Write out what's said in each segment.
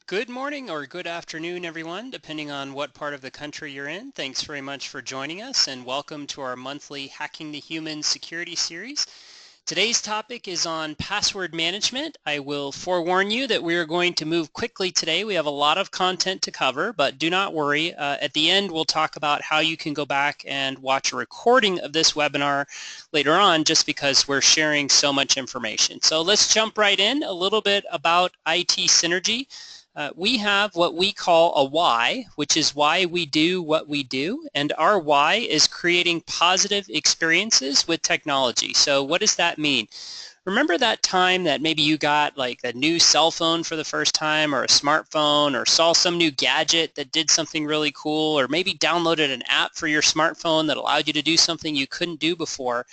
Good morning or good afternoon, everyone, depending on what part of the country you're in. Thanks very much for joining us and welcome to our monthly Hacking the Human security series. Today's topic is on password management. I will forewarn you that we are going to move quickly today. We have a lot of content to cover, but do not worry. At the end, we'll talk about how you can go back and watch a recording of this webinar later on, just because we're sharing so much information. So let's jump right in. A little bit about itSynergy. We have what we call a why, which is why we do what we do, and our why is creating positive experiences with technology. So what does that mean? Remember that time that maybe you got like a new cell phone for the first time, or a smartphone, or saw some new gadget that did something really cool, or maybe downloaded an app for your smartphone that allowed you to do something you couldn't do before?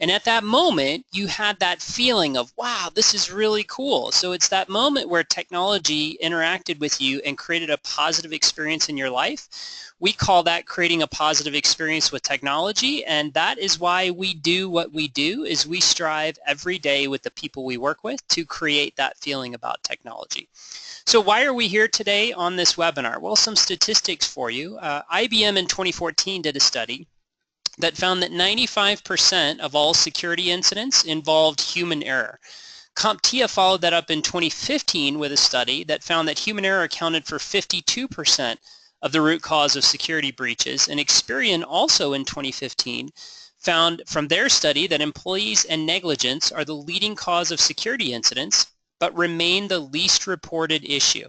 And at that moment, you had that feeling of, wow, this is really cool. So it's that moment where technology interacted with you and created a positive experience in your life. We call that creating a positive experience with technology, and that is why we do what we do, is we strive every day with the people we work with to create that feeling about technology. So why are we here today on this webinar? Well, some statistics for you. IBM in 2014 did a study that found that 95% of all security incidents involved human error. CompTIA followed that up in 2015 with a study that found that human error accounted for 52% of the root cause of security breaches. And Experian also in 2015 found from their study that employees and negligence are the leading cause of security incidents, but remain the least reported issue.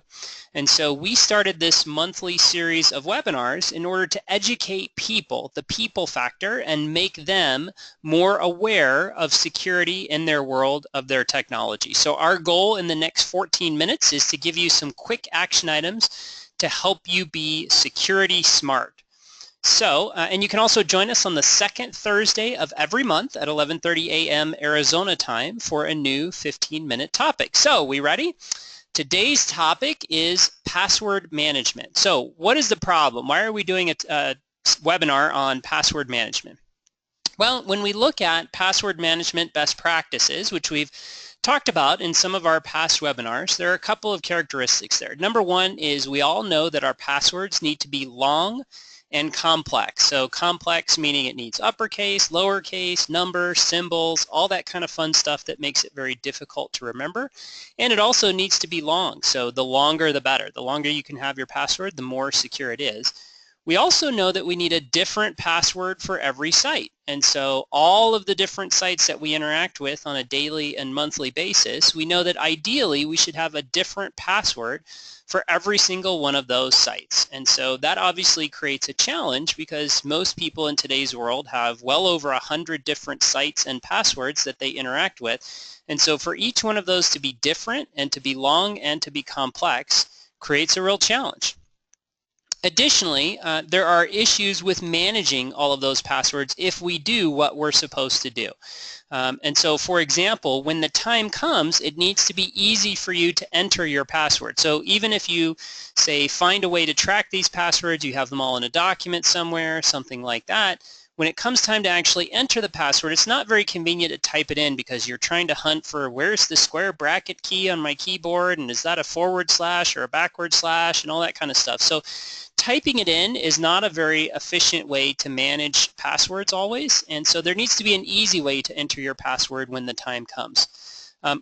And so we started this monthly series of webinars in order to educate people, the people factor, and make them more aware of security in their world of their technology. So our goal in the next 14 minutes is to give you some quick action items to help you be security smart. So, and you can also join us on the second Thursday of every month at 11:30 a.m. Arizona time for a new 15-minute topic. So, we ready? Today's topic is password management. So, what is the problem? Why are we doing a webinar on password management? Well, when we look at password management best practices, which we've talked about in some of our past webinars, there are a couple of characteristics there. Number one is we all know that our passwords need to be long and complex. So complex meaning it needs uppercase, lowercase, numbers, symbols, all that kind of fun stuff that makes it very difficult to remember. And it also needs to be long. So the longer the better. The longer you can have your password, the more secure it is. We also know that we need a different password for every site. And so all of the different sites that we interact with on a daily and monthly basis, we know that ideally we should have a different password for every single one of those sites. And so that obviously creates a challenge because most people in today's world have well over 100 different sites and passwords that they interact with. And so for each one of those to be different and to be long and to be complex creates a real challenge. Additionally, there are issues with managing all of those passwords if we do what we're supposed to do. And so, for example, when the time comes, it needs to be easy for you to enter your password. So even if you, say, find a way to track these passwords, you have them all in a document somewhere, something like that, when it comes time to actually enter the password, it's not very convenient to type it in because you're trying to hunt for where's the square bracket key on my keyboard, and is that a forward slash or a backward slash, and all that kind of stuff. So typing it in is not a very efficient way to manage passwords always, and so there needs to be an easy way to enter your password when the time comes.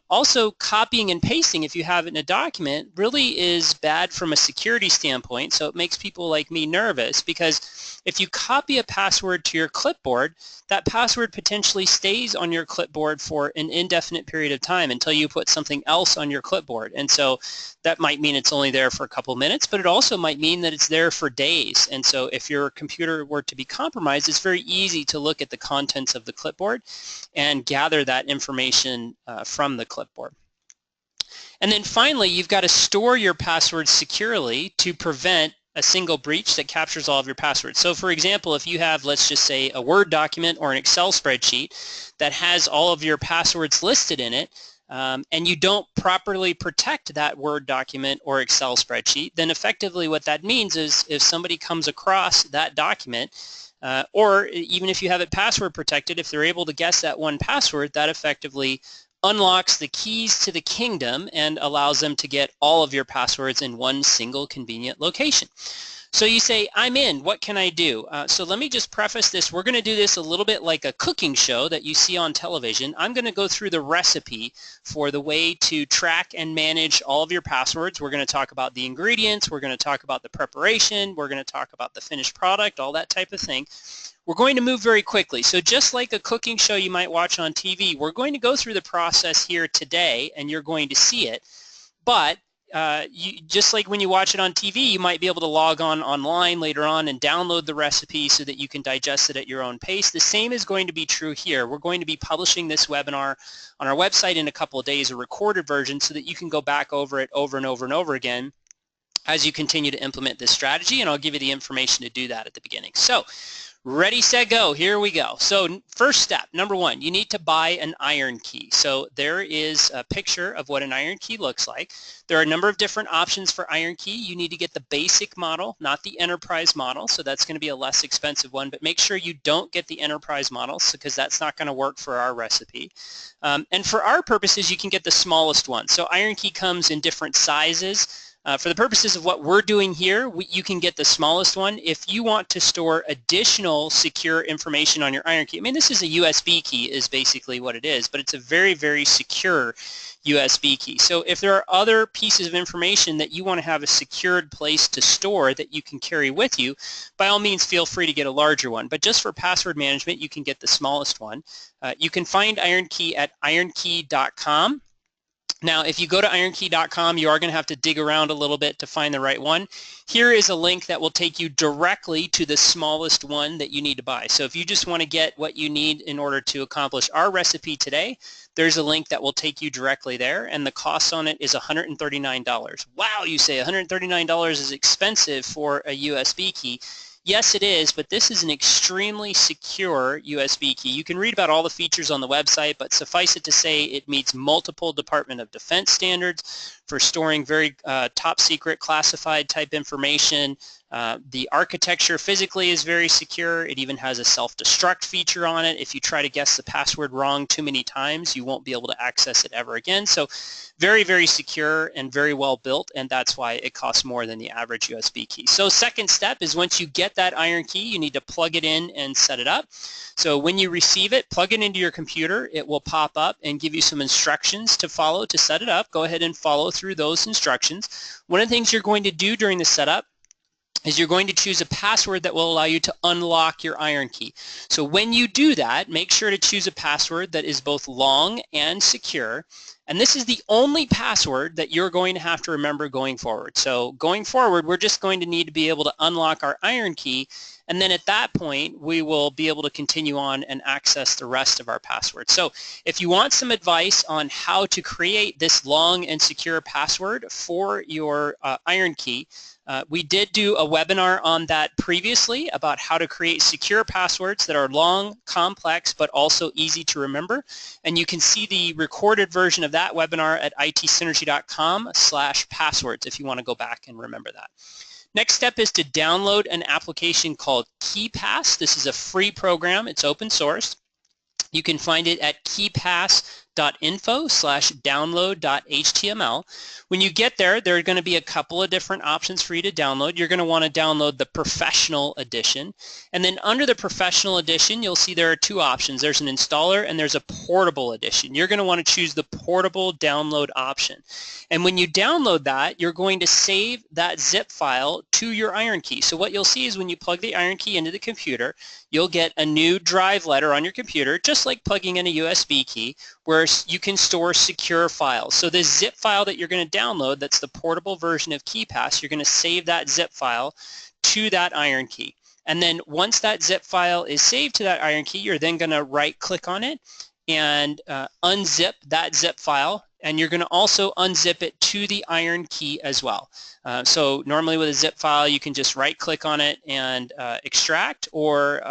Also, copying and pasting, if you have it in a document, really is bad from a security standpoint, so it makes people like me nervous because if you copy a password to your clipboard, that password potentially stays on your clipboard for an indefinite period of time until you put something else on your clipboard. And so that might mean it's only there for a couple minutes, but it also might mean that it's there for days. And so if your computer were to be compromised, it's very easy to look at the contents of the clipboard and gather that information from the clipboard. And then finally, you've got to store your passwords securely to prevent a single breach that captures all of your passwords. So for example, if you have, let's just say, a Word document or an Excel spreadsheet that has all of your passwords listed in it, and you don't properly protect that Word document or Excel spreadsheet, then effectively what that means is if somebody comes across that document, or even if you have it password protected, if they're able to guess that one password, that effectively unlocks the keys to the kingdom and allows them to get all of your passwords in one single convenient location. So you say, I'm in, what can I do? So let me just preface this. We're going to do this a little bit like a cooking show that you see on television. I'm going to go through the recipe for the way to track and manage all of your passwords. We're going to talk about the ingredients. We're going to talk about the preparation. We're going to talk about the finished product, all that type of thing. We're going to move very quickly. So just like a cooking show you might watch on TV, we're going to go through the process here today, and you're going to see it. But just like when you watch it on TV, you might be able to log on online later on and download the recipe so that you can digest it at your own pace. The same is going to be true here. We're going to be publishing this webinar on our website in a couple of days, a recorded version, so that you can go back over it over and over and over again as you continue to implement this strategy, and I'll give you the information to do that at the beginning. So, ready, set, go. Here we go. So first step, number one, you need to buy an IronKey. So there is a picture of what an IronKey looks like. There are a number of different options for IronKey. You need to get the basic model, not the enterprise model. So that's going to be a less expensive one, but make sure you don't get the enterprise model because that's not going to work for our recipe. And for our purposes, you can get the smallest one. So IronKey comes in different sizes. For the purposes of what we're doing here, you can get the smallest one. If you want to store additional secure information on your IronKey, I mean, this is a USB key is basically what it is, but it's a very, very secure USB key. So if there are other pieces of information that you want to have a secured place to store that you can carry with you, by all means feel free to get a larger one. But just for password management, you can get the smallest one. You can find IronKey at IronKey.com. Now, if you go to IronKey.com, you are going to have to dig around a little bit to find the right one. Here is a link that will take you directly to the smallest one that you need to buy. So if you just want to get what you need in order to accomplish our recipe today, there's a link that will take you directly there, and the cost on it is $139. Wow, you say $139 is expensive for a USB key. Yes, it is, but this is an extremely secure USB key. You can read about all the features on the website, but suffice it to say it meets multiple Department of Defense standards for storing very top secret classified type information. The architecture physically is very secure. It even has a self-destruct feature on it. If you try to guess the password wrong too many times, you won't be able to access it ever again. So very, very secure and very well built, and that's why it costs more than the average USB key. So second step is once you get that IronKey, you need to plug it in and set it up. So when you receive it, plug it into your computer. It will pop up and give you some instructions to follow to set it up. Go ahead and follow through those instructions. One of the things you're going to do during the setup is you're going to choose a password that will allow you to unlock your IronKey. So when you do that, make sure to choose a password that is both long and secure. And this is the only password that you're going to have to remember going forward. So going forward, we're just going to need to be able to unlock our IronKey, and then at that point, we will be able to continue on and access the rest of our passwords. So if you want some advice on how to create this long and secure password for your IronKey, we did do a webinar on that previously about how to create secure passwords that are long, complex, but also easy to remember. And you can see the recorded version of that webinar at itSynergy.com/passwords if you want to go back and remember that. Next step is to download an application called KeePass. This is a free program. It's open source. You can find it at keepass.info/download.html. When you get there, there are going to be a couple of different options for you to download. You're going to want to download the Professional Edition. And then under the Professional Edition, you'll see there are two options. There's an installer and there's a Portable Edition. You're going to want to choose the Portable download option. And when you download that, you're going to save that zip file to your IronKey. So what you'll see is when you plug the IronKey into the computer, you'll get a new drive letter on your computer, just like plugging in a USB key, where you can store secure files. So this zip file that you're going to download, that's the portable version of KeePass, you're going to save that zip file to that IronKey. And then once that zip file is saved to that IronKey, you're then going to right-click on it and unzip that zip file, and you're going to also unzip it to the IronKey as well. So normally with a zip file, you can just right-click on it and extract, or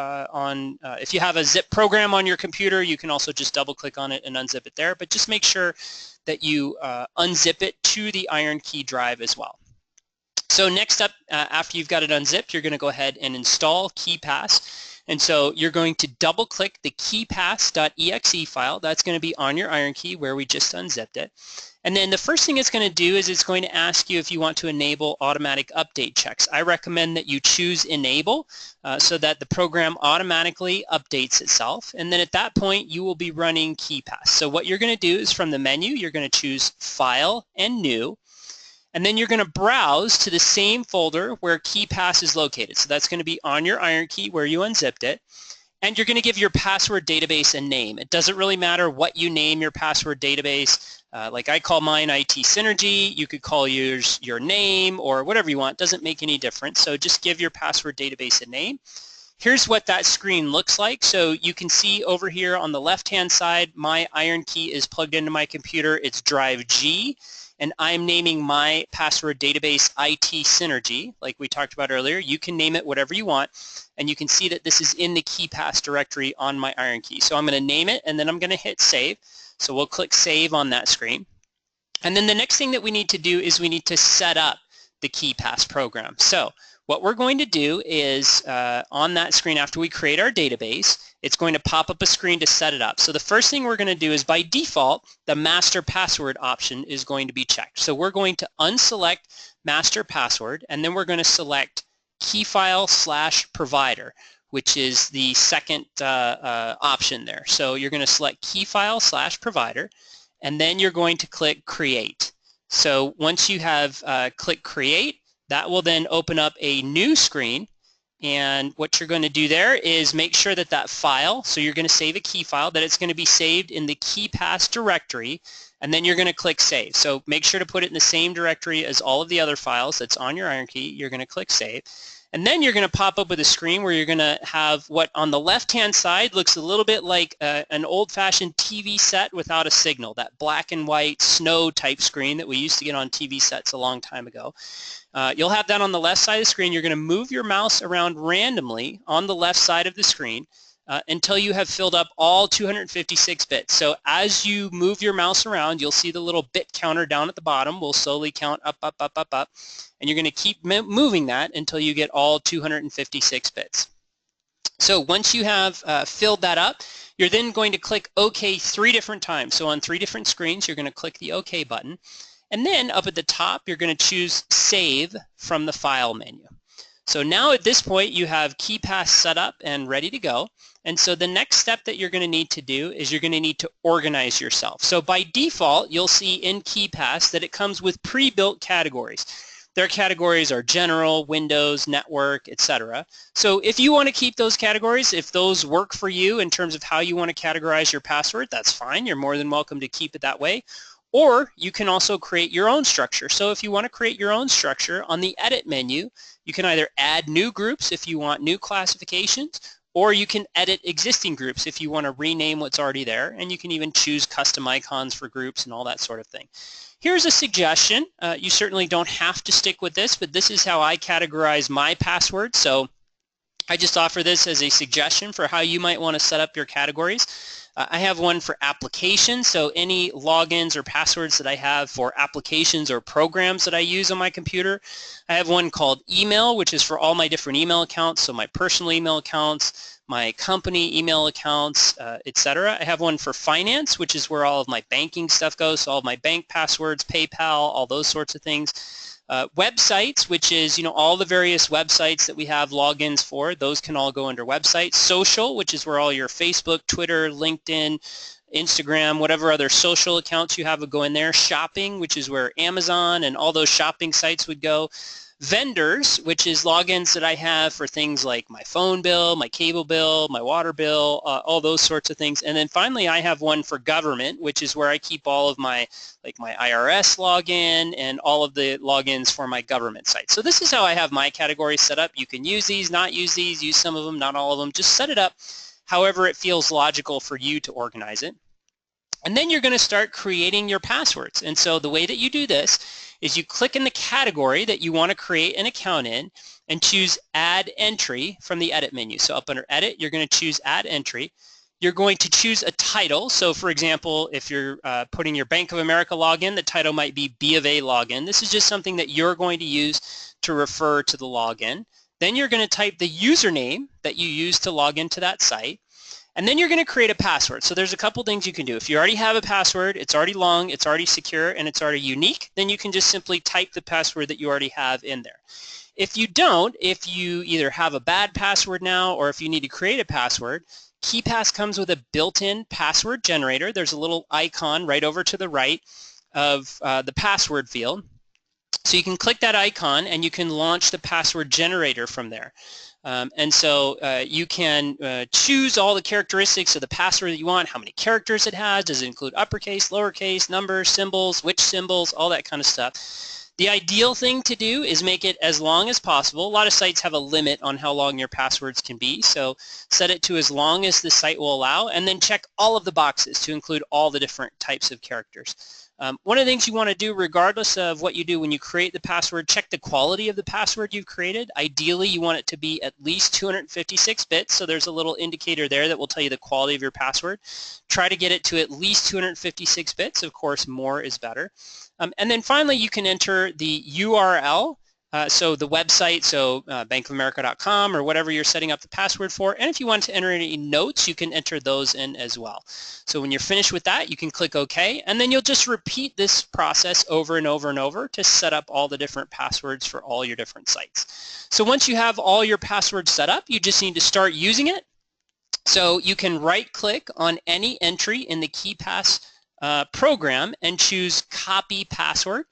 if you have a zip program on your computer, you can also just double-click on it and unzip it there. But just make sure that you unzip it to the IronKey drive as well. So next up, after you've got it unzipped, you're going to go ahead and install KeePass. And so you're going to double click the KeePass.exe file. That's going to be on your IronKey where we just unzipped it. And then the first thing it's going to do is it's going to ask you if you want to enable automatic update checks. I recommend that you choose enable so that the program automatically updates itself. And then at that point you will be running KeePass. So what you're going to do is from the menu you're going to choose File and New. And then you're going to browse to the same folder where KeePass is located. So that's going to be on your IronKey where you unzipped it. And you're going to give your password database a name. It doesn't really matter what you name your password database. Like I call mine itSynergy. You could call yours your name or whatever you want. It doesn't make any difference. So just give your password database a name. Here's what that screen looks like. So you can see over here on the left-hand side, my IronKey is plugged into my computer. It's drive G. And I'm naming my password database itSynergy, like we talked about earlier. You can name it whatever you want, and you can see that this is in the KeePass directory on my IronKey. So I'm going to name it, and then I'm going to hit save. So we'll click save on that screen. And then the next thing that we need to do is we need to set up the KeePass program. So what we're going to do is on that screen after we create our database, it's going to pop up a screen to set it up. So the first thing we're going to do is by default, the master password option is going to be checked. So we're going to unselect master password, and then we're going to select keyfile/provider, which is the second option there. So you're going to select keyfile/provider, and then you're going to click create. So once you have clicked create, that will then open up a new screen. And what you're going to do there is make sure that that file, so you're going to save a key file, that it's going to be saved in the KeePass directory, and then you're going to click save. So make sure to put it in the same directory as all of the other files that's on your IronKey. You're going to click save. And then you're going to pop up with a screen where you're going to have what on the left-hand side looks a little bit like an old-fashioned TV set without a signal, that black and white snow type screen that we used to get on TV sets a long time ago. You'll have that on the left side of the screen. You're going to move your mouse around randomly on the left side of the screen until you have filled up all 256 bits. So as you move your mouse around, you'll see the little bit counter down at the bottom. We'll slowly count up, up, up, up, up. And you're going to keep moving that until you get all 256 bits. So once you have filled that up, you're then going to click OK 3 different times. So on 3 different screens, you're going to click the OK button. And then up at the top, you're going to choose Save from the File menu. So now at this point, you have KeePass set up and ready to go. And so the next step that you're going to need to do is you're going to need to organize yourself. So by default, you'll see in KeePass that it comes with pre-built categories. Their categories are general, Windows, network, etc. So if you want to keep those categories, if those work for you in terms of how you want to categorize your password, that's fine. You're more than welcome to keep it that way. Or you can also create your own structure. So if you want to create your own structure, on the edit menu, you can either add new groups if you want new classifications, or you can edit existing groups if you want to rename what's already there, and you can even choose custom icons for groups and all that sort of thing. Here's a suggestion. You certainly don't have to stick with this, but this is how I categorize my password. So I just offer this as a suggestion for how you might want to set up your categories. I have one for applications, so any logins or passwords that I have for applications or programs that I use on my computer. I have one called email, which is for all my different email accounts, so my personal email accounts, my company email accounts, etc. I have one for finance, which is where all of my banking stuff goes, so all of my bank passwords, PayPal, all those sorts of things. Websites, which is, all the various websites that we have logins for, those can all go under websites. Social, which is where all your Facebook, Twitter, LinkedIn, Instagram, whatever other social accounts you have would go in there. Shopping, which is where Amazon and all those shopping sites would go. Vendors, which is logins that I have for things like my phone bill, my cable bill, my water bill, all those sorts of things. And then finally, I have one for government, which is where I keep all of my, like my IRS login and all of the logins for my government site. So this is how I have my categories set up. You can use these, not use these, use some of them, not all of them. Just set it up however it feels logical for you to organize it. And then you're going to start creating your passwords. And so the way that you do this is you click in the category that you want to create an account in and choose Add Entry from the Edit menu. So up under Edit, you're going to choose Add Entry. You're going to choose a title. So for example, if you're putting your Bank of America login, the title might be B of A login. This is just something that you're going to use to refer to the login. Then you're going to type the username that you use to log into that site. And then you're going to create a password. So there's a couple things you can do. If you already have a password, it's already long, it's already secure, and it's already unique, then you can just simply type the password that you already have in there. If you don't, if you either have a bad password now or if you need to create a password, KeePass comes with a built-in password generator. There's a little icon right over to the right of the password field. So you can click that icon and you can launch the password generator from there. You can choose all the characteristics of the password that you want, how many characters it has, does it include uppercase, lowercase, numbers, symbols, which symbols, all that kind of stuff. The ideal thing to do is make it as long as possible. A lot of sites have a limit on how long your passwords can be, so set it to as long as the site will allow, and then check all of the boxes to include all the different types of characters. One of the things you want to do, regardless of what you do when you create the password, check the quality of the password you've created. Ideally, you want it to be at least 256 bits, so there's a little indicator there that will tell you the quality of your password. Try to get it to at least 256 bits. Of course, more is better. And then finally, you can enter the URL, so the website, so bankofamerica.com or whatever you're setting up the password for. And if you want to enter any notes, you can enter those in as well. So when you're finished with that, you can click OK, and then you'll just repeat this process over and over and over to set up all the different passwords for all your different sites. So once you have all your passwords set up, you just need to start using it. So you can right-click on any entry in the KeePass program and choose copy password.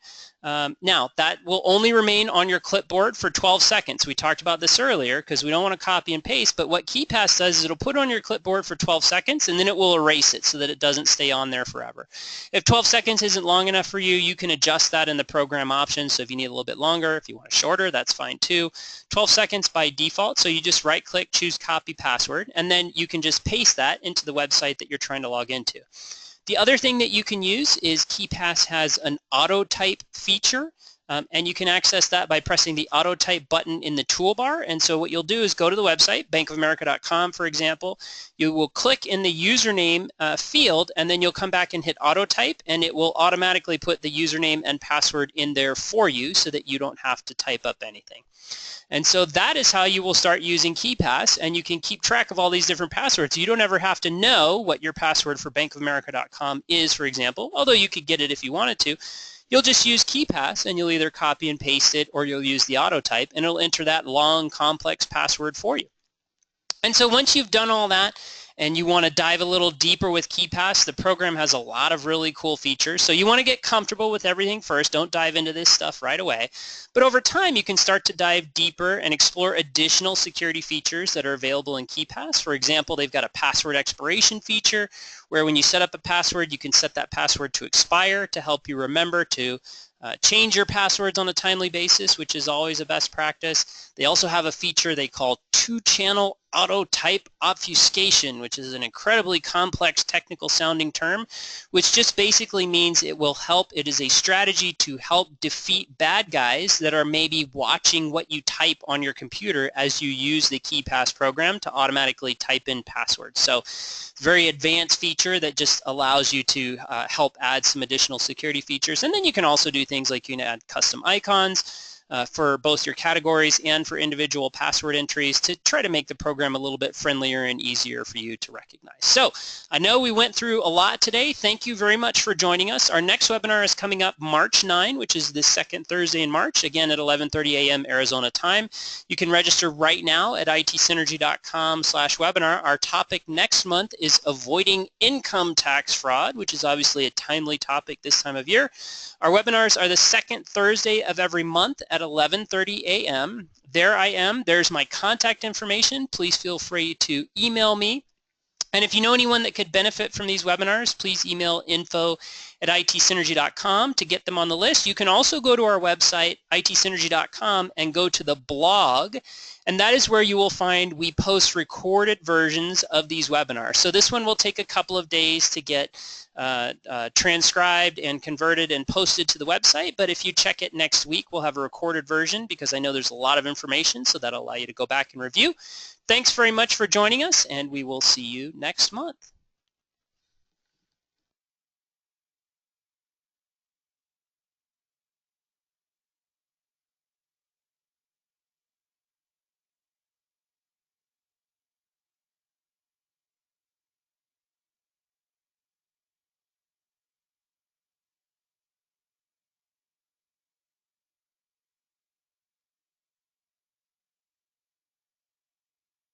Now that will only remain on your clipboard for 12 seconds. We talked about this earlier because we don't want to copy and paste, but what KeePass does is it'll put it on your clipboard for 12 seconds and then it will erase it so that it doesn't stay on there forever. If 12 seconds isn't long enough for you, you can adjust that in the program options. So if you need a little bit longer, if you want it shorter, that's fine too. 12 seconds by default, so you just right click, choose copy password, and then you can just paste that into the website that you're trying to log into. The other thing that you can use is KeePass has an auto type feature, and you can access that by pressing the auto type button in the toolbar. And so what you'll do is go to the website, bankofamerica.com for example. You will click in the username field, and then you'll come back and hit auto type, and it will automatically put the username and password in there for you so that you don't have to type up anything. And so that is how you will start using KeePass, and you can keep track of all these different passwords. You don't ever have to know what your password for bankofamerica.com is, for example, although you could get it if you wanted to. You'll just use KeePass, and you'll either copy and paste it, or you'll use the auto type, and it'll enter that long, complex password for you. And so once you've done all that, and you want to dive a little deeper with KeePass, the program has a lot of really cool features. So you want to get comfortable with everything first. Don't dive into this stuff right away. But over time, you can start to dive deeper and explore additional security features that are available in KeePass. For example, they've got a password expiration feature where when you set up a password, you can set that password to expire to help you remember to change your passwords on a timely basis, which is always a best practice. They also have a feature they call two-channel auto type obfuscation, which is an incredibly complex technical sounding term, which just basically means it is a strategy to help defeat bad guys that are maybe watching what you type on your computer as you use the KeePass program to automatically type in passwords. So very advanced feature that just allows you to help add some additional security features. And then you can also do things like you can add custom icons for both your categories and for individual password entries to try to make the program a little bit friendlier and easier for you to recognize. So I know we went through a lot today. Thank you very much for joining us. Our next webinar is coming up March 9, which is the second Thursday in March, again at 11:30 a.m. Arizona time. You can register right now at itsynergy.com/webinar. Our topic next month is avoiding income tax fraud, which is obviously a timely topic this time of year. Our webinars are the second Thursday of every month at 11:30 a.m. There I am. There's my contact information. Please feel free to email me. And if you know anyone that could benefit from these webinars, please email info@itsynergy.com to get them on the list. You can also go to our website, itsynergy.com, and go to the blog, and that is where you will find we post recorded versions of these webinars. So this one will take a couple of days to get transcribed and converted and posted to the website, but if you check it next week, we'll have a recorded version because I know there's a lot of information, so that'll allow you to go back and review. Thanks very much for joining us, and we will see you next month.